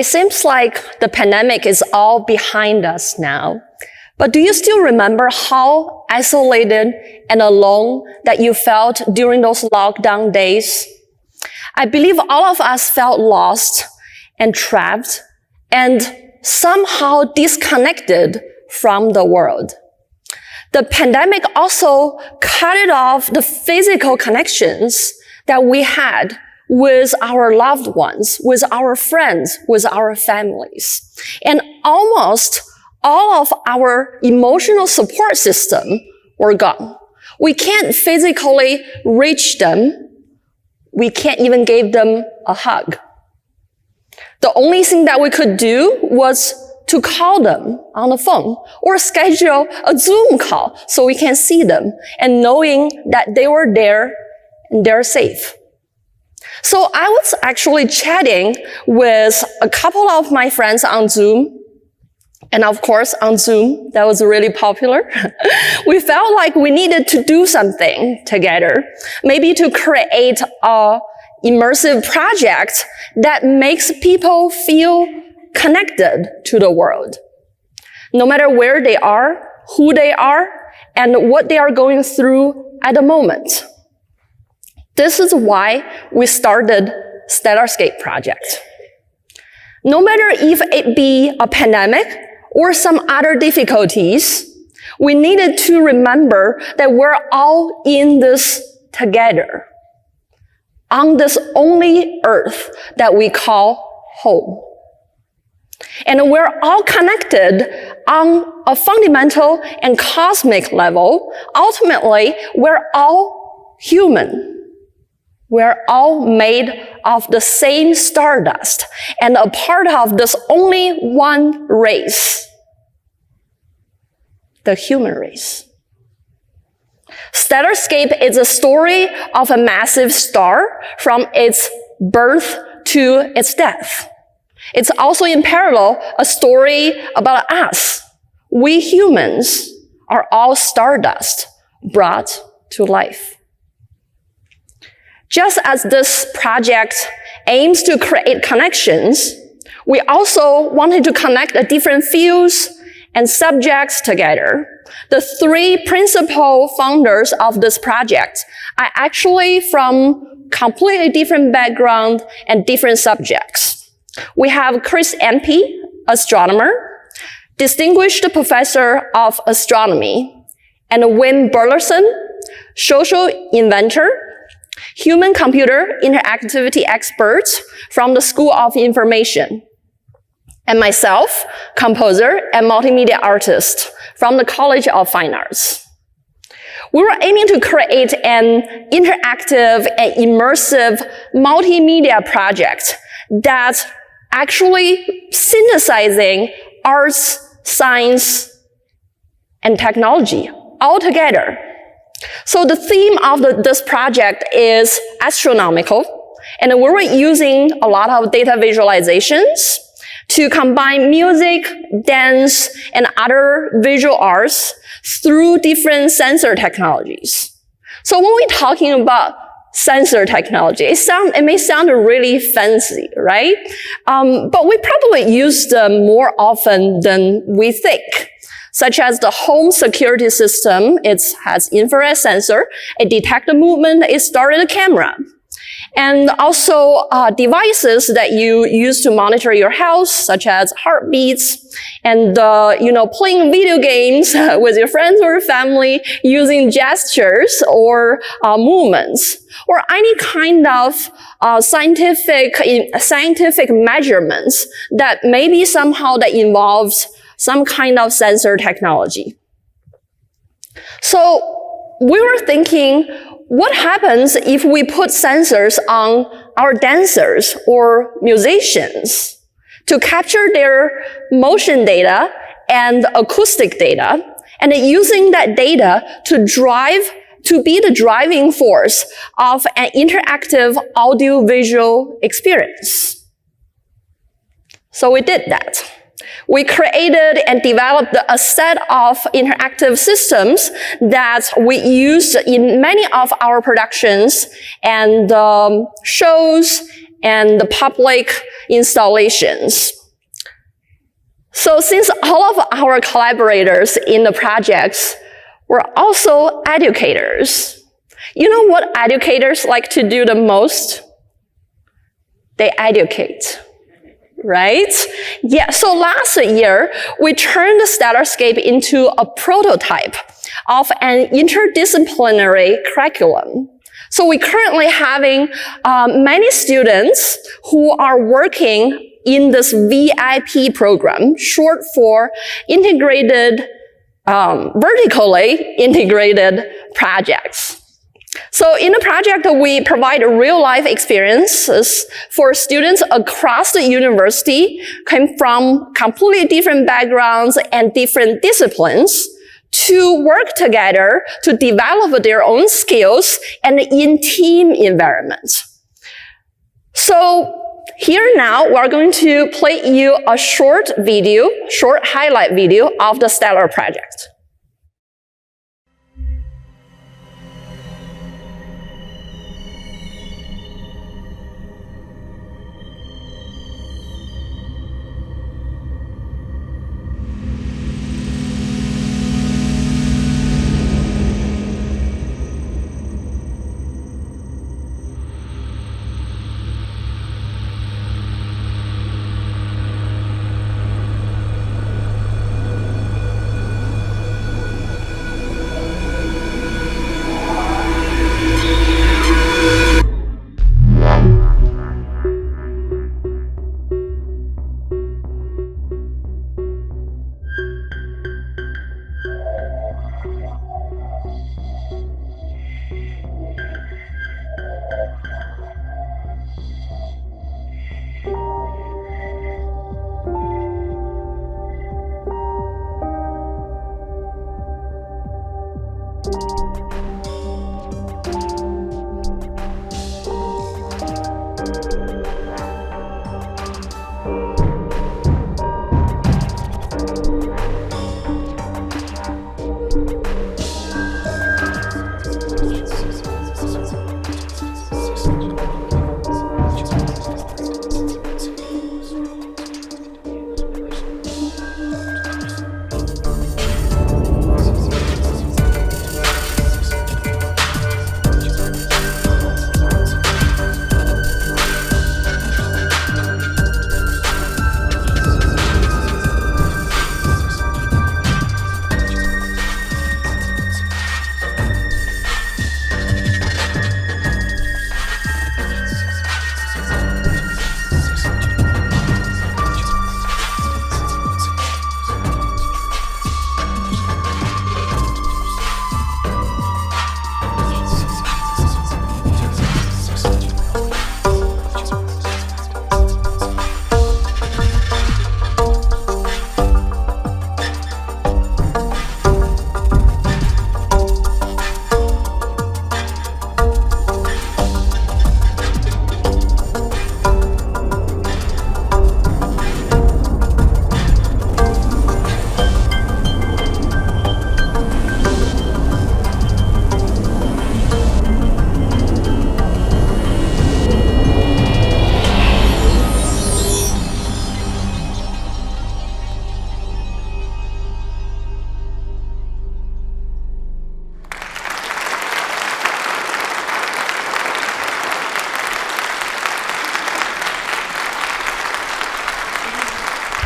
It seems like the pandemic is all behind us now. But do you still remember how isolated and alone that you felt during those lockdown days? I believe all of us felt lost and trapped and somehow disconnected from the world. The pandemic also cut off the physical connections that we had with our loved ones, with our friends, with our families. And almost all of our emotional support system were gone. We can't physically reach them. We can't even give them a hug. The only thing that we could do was to call them on the phone or schedule a Zoom call so we can see them and knowing that they were there and they're safe. So I was actually chatting with a couple of my friends on Zoom. And of course, on Zoom, that was really popular. We felt like we needed to do something together, maybe to create a immersive project that makes people feel connected to the world, no matter where they are, who they are, and what they are going through at the moment. This is why we started StellarScape project. No matter if it be a pandemic or some other difficulties, we needed to remember that we're all in this together, on this only earth that we call home. And we're all connected on a fundamental and cosmic level. Ultimately, we're all human. We're all made of the same stardust and a part of this only one race, the human race. StellarScape is a story of a massive star from its birth to its death. It's also in parallel a story about us. We humans are all stardust brought to life. Just as this project aims to create connections, we also wanted to connect the different fields and subjects together. The three principal founders of this project are actually from completely different background and different subjects. We have Chris MP, astronomer, distinguished professor of astronomy, and Wim Burleson, social inventor, human-computer interactivity expert from the School of Information, and myself, composer and multimedia artist from the College of Fine Arts. We were aiming to create an interactive and immersive multimedia project that's actually synthesizing arts, science, and technology all together. So the theme of this project is astronomical, and we were using a lot of data visualizations to combine music, dance, and other visual arts through different sensor technologies. So when we're talking about sensor technology, it may sound really fancy, right? But we probably use them more often than we think, such as the home security system. It has infrared sensor. It detects the movement. It started a camera. And also devices that you use to monitor your health, such as heartbeats, and playing video games with your friends or family using gestures or movements, or any kind of scientific measurements that maybe somehow that involves some kind of sensor technology. So we were thinking, what happens if we put sensors on our dancers or musicians to capture their motion data and acoustic data, and using that data to be the driving force of an interactive audio-visual experience? So we did that. We created and developed a set of interactive systems that we used in many of our productions and shows and the public installations. So since all of our collaborators in the projects were also educators, you know what educators like to do the most? They educate, right? Yeah, so last year, we turned StellarScape into a prototype of an interdisciplinary curriculum. So we're currently having many students who are working in this VIP program, short for integrated, vertically integrated projects. So in the project, we provide real-life experiences for students across the university, came from completely different backgrounds and different disciplines, to work together to develop their own skills and in team environment. So here now, we're going to play you a short highlight video of the Stellar project.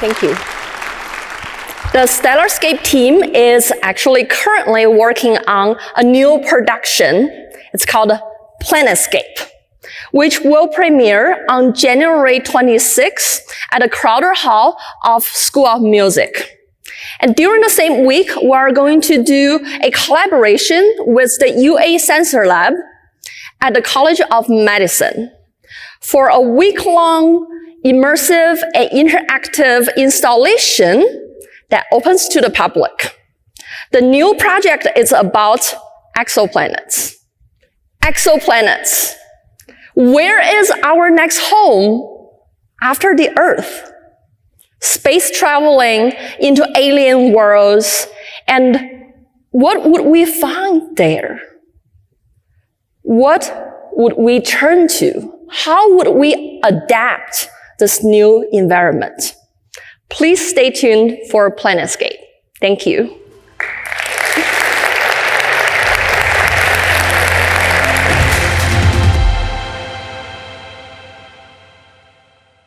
Thank you. The StellarScape team is actually currently working on a new production. It's called PlanetScape, which will premiere on January 26th at the Crowder Hall of School of Music. And during the same week, we're going to do a collaboration with the UA Sensor Lab at the College of Medicine for a week-long immersive and interactive installation that opens to the public. The new project is about exoplanets. Exoplanets. Where is our next home after the Earth? Space traveling into alien worlds, and what would we find there? What would we turn to? how would we adapt this new environment? Please stay tuned for PlanetScape. Thank you.